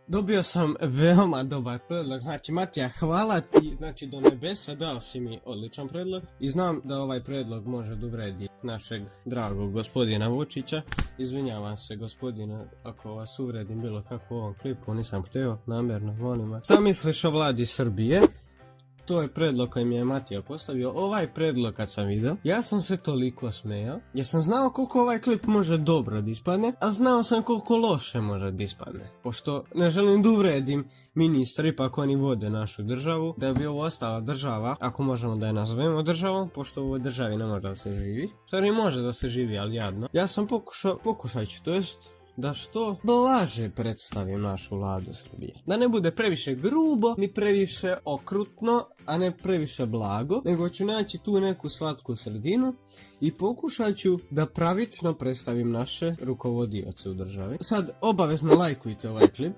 Dobio sam veoma dobar predlog, znači Matija, hvala ti, znači do nebesa, dao si mi odličan predlog i znam da ovaj predlog može da uvredi našeg dragog gospodina Vučića. Izvinjavam se gospodine ako vas uvredim bilo kako u ovom klipu, nisam hteo, namjerno, molim vas. Šta misliš o vladi Srbije? To je predlog koji mi je Matija postavio. Ovaj predlog kad sam vidio, ja sam se toliko smejao, jer sam znao koliko ovaj klip može dobro da ispadne, a znao sam koliko loše može da ispadne. Pošto ne želim da uvredim ministra, ipak oni vode našu državu, da bi ovo ostala država, ako možemo da je nazovemo državom, pošto u ovoj državi ne može da se živi. Stvari može da se živi, ali jadno. Ja sam pokušat ću, to jest da što blaže predstavim našu vladu Srbije. Da ne bude previše grubo, ni previše okrutno, a ne previše blago, nego ću naći tu neku slatku sredinu i pokušat ću da pravično predstavim naše rukovodioce u državi. Sad, obavezno lajkujte ovaj klip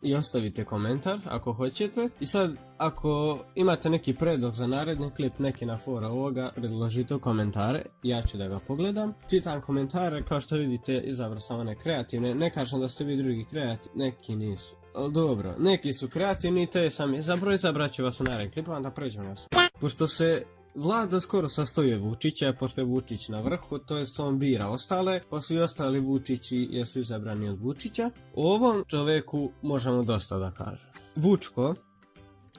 i ostavite komentar ako hoćete. I sad, ako imate neki predlog za naredni klip, neki na fora ovoga, predložite u komentare, ja ću da ga pogledam. Čitam komentare, kao što vidite, izabrao sam one kreativne, ne kažem da ste vi drugi kreativni, neki nisu. Ali dobro, neki su kreativni, te sam izabrat ću vas u naredni klip, onda pređemo nas. Pošto se vlada skoro sastoji od Vučića, pošto je Vučić na vrhu, to jest on bira ostale, pa su i ostali Vučići jer su izabrani od Vučića. O ovom čoveku možemo dosta da kažem. Vučko,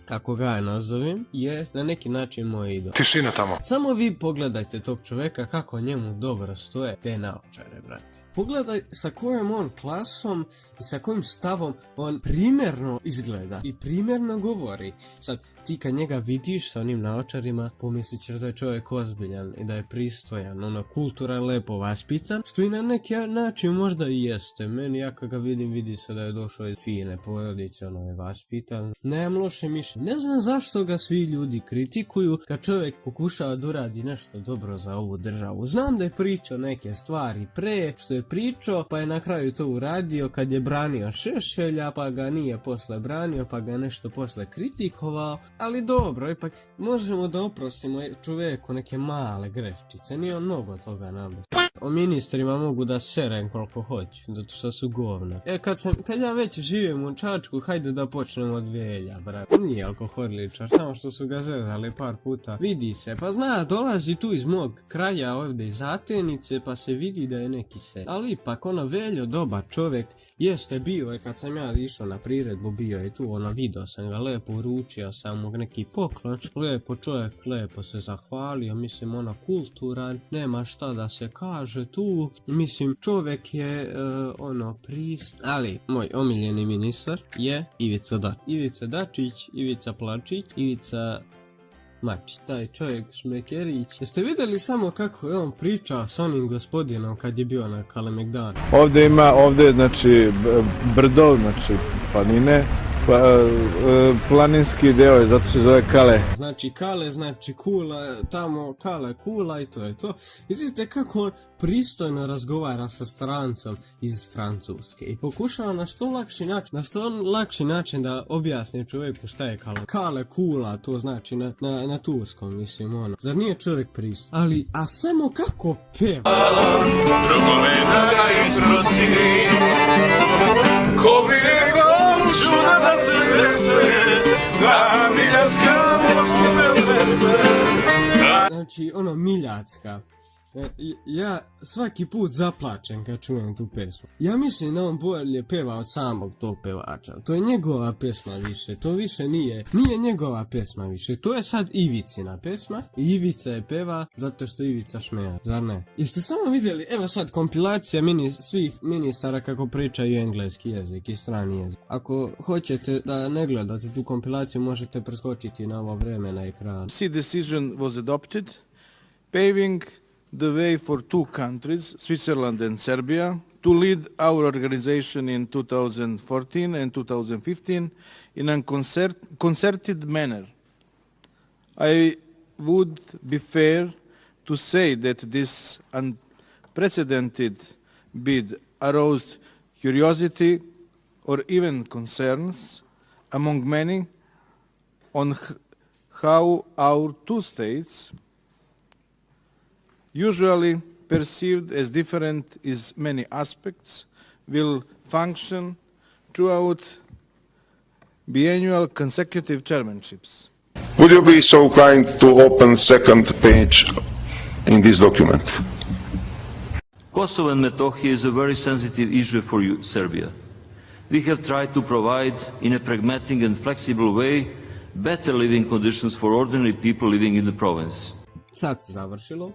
kako ga ja nazovem, je na neki način moj idol. Tišina tamo. Samo vi pogledajte tog čoveka kako njemu dobro stoje te naočare, brate. Pogledaj sa kojom on klasom i sa kojim stavom on primjerno izgleda i primjerno govori. Sad, ti kad njega vidiš sa onim naočarima, pomislit ćeš da je čovjek ozbiljan i da je pristojan, ono, kulturan, lepo vaspitan, što i na neki način možda i jeste. Meni, ja kad ga vidim, vidi se da je došao iz fine porodice, ono je vaspitan. Nemam loše mišljenje. Ne znam zašto ga svi ljudi kritikuju kad čovjek pokušava da uradi nešto dobro za ovu državu. Znam da je pričao neke stvari pre, što je pričao, pa je na kraju to uradio kad je branio Šešelja, pa ga nije posle branio, pa ga nešto posle kritikovao, ali dobro, ipak možemo da oprostimo čovjeku neke male greščice, nije on mnogo toga napravio. O ministrima mogu da serem koliko hoću, zato što su govna. Kad ja već živim u Čačku, hajde da počnemo od Velja, brate. Nije alkoholičar, samo što su ga zezali par puta. Vidi se, pa zna, dolazi tu iz mog kraja ovdje iz Atenice, pa se vidi da je neki se. Ali ipak, ono, Veljo, dobar čovjek, jeste bio je kad sam ja išao na priredbu, bio je tu, ono, video sam ga, lepo uručio sam mu neki poklon, lepo čovjek, lepo se zahvalio, mislim, ono, kulturan, nema šta da se kaže tu, mislim, čovjek je, prist, ali, moj omiljeni ministar je Ivica Dačić, Ivica Plačić, Ivica Mačić, taj čovjek Šmekerić. Jeste vidjeli samo kako je on pričao s onim gospodinom kad je bio na Kalemegdanu? Ovdje znači brdo, znači planine, planinski deo je, zato se zove Kale. Znači Kale, znači Kula, tamo Kale, Kula i to je to. Vidite kako on pristojno razgovara sa strancom iz Francuske i pokušava na što lakši način da objasni čovjeku šta je Kale. Kale, Kula, to znači na turskom, mislim, ono. Zar nije čovjek pristojan? Ali, a samo kako peva? Drugove ga isprosi, ko bi čuna da se dese, da miljacka postane odnese. Znači, ono, miljacka. Ja svaki put zaplačem kad čujem tu pesmu. Ja mislim da on bolje peva od samog tog pevača. To je njegova pesma više. To više nije njegova pesma više. To je sad Ivicina pesma. I Ivica je peva zato što Ivica šmeja. Zar ne? Jeste samo vidjeli? Evo sad kompilacija svih ministara kako pričaju engleski jezik i strani jezik. Ako hoćete da ne gledate tu kompilaciju, možete preskočiti na ovo vreme na ekranu. This decision was adopted, paving the way for two countries, Switzerland and Serbia, to lead our organization in 2014 and 2015 in a concerted manner. I would be fair to say that this unprecedented bid aroused curiosity or even concerns among many on how our two states, usually perceived as different in many aspects, will function throughout biannual consecutive chairmanships. Would you be so kind to open second page in this document? Kosovo and Metohija is a very sensitive issue for you, Serbia. We have tried to provide, in a pragmatic and flexible way, better living conditions for ordinary people living in the province. Sad se završilo,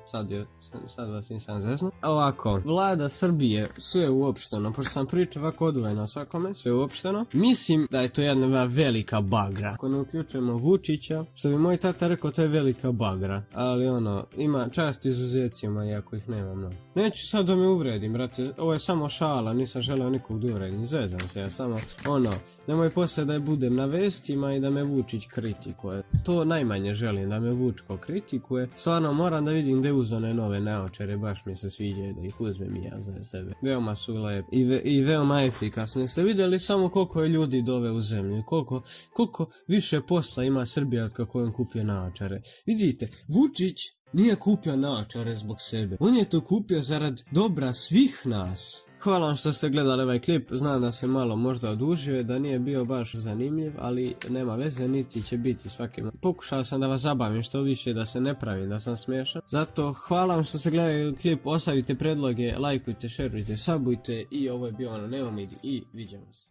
sad vas nisam zeznuo. Ovako, vlada Srbije, sve uopšteno, pošto sam pričao ovako odvojeno o svakome, sve uopšteno, mislim da je to jedna velika bagra. Ako ne uključujemo Vučića, što bi moj tata rekao, to je velika bagra, ali ono, ima čast izuzecima, iako ih nema mnogo. Neću sad da me uvredim, brate, ovo je samo šala, nisam želeo nikog da uvredim, zezam se, ja samo, ono, nemoj posle da budem na vestima i da me Vučić kritikuje. To najmanje želim, da me Vučko kritikuje. Stvarno moram da vidim gde uz one nove naočare, baš mi se sviđaju da ih uzmem i ja za sebe. Veoma su lepi i veoma efikasni. Ste vidjeli samo koliko je ljudi dove u zemlju, koliko više posla ima Srbija od kako on kupio naočare. Vidite, Vučić nije kupio naočare zbog sebe, on je to kupio zarad dobra svih nas. Hvala vam što ste gledali ovaj klip, znam da se malo možda odužio, da nije bio baš zanimljiv, ali nema veze, niti će biti svakim. Pokušao sam da vas zabavim što više, da se ne pravim da sam smiješan. Zato hvala vam što ste gledali klip, ostavite predloge, lajkujte, šerujte, sabujte i ovo je bio ono Neomid i vidimo se.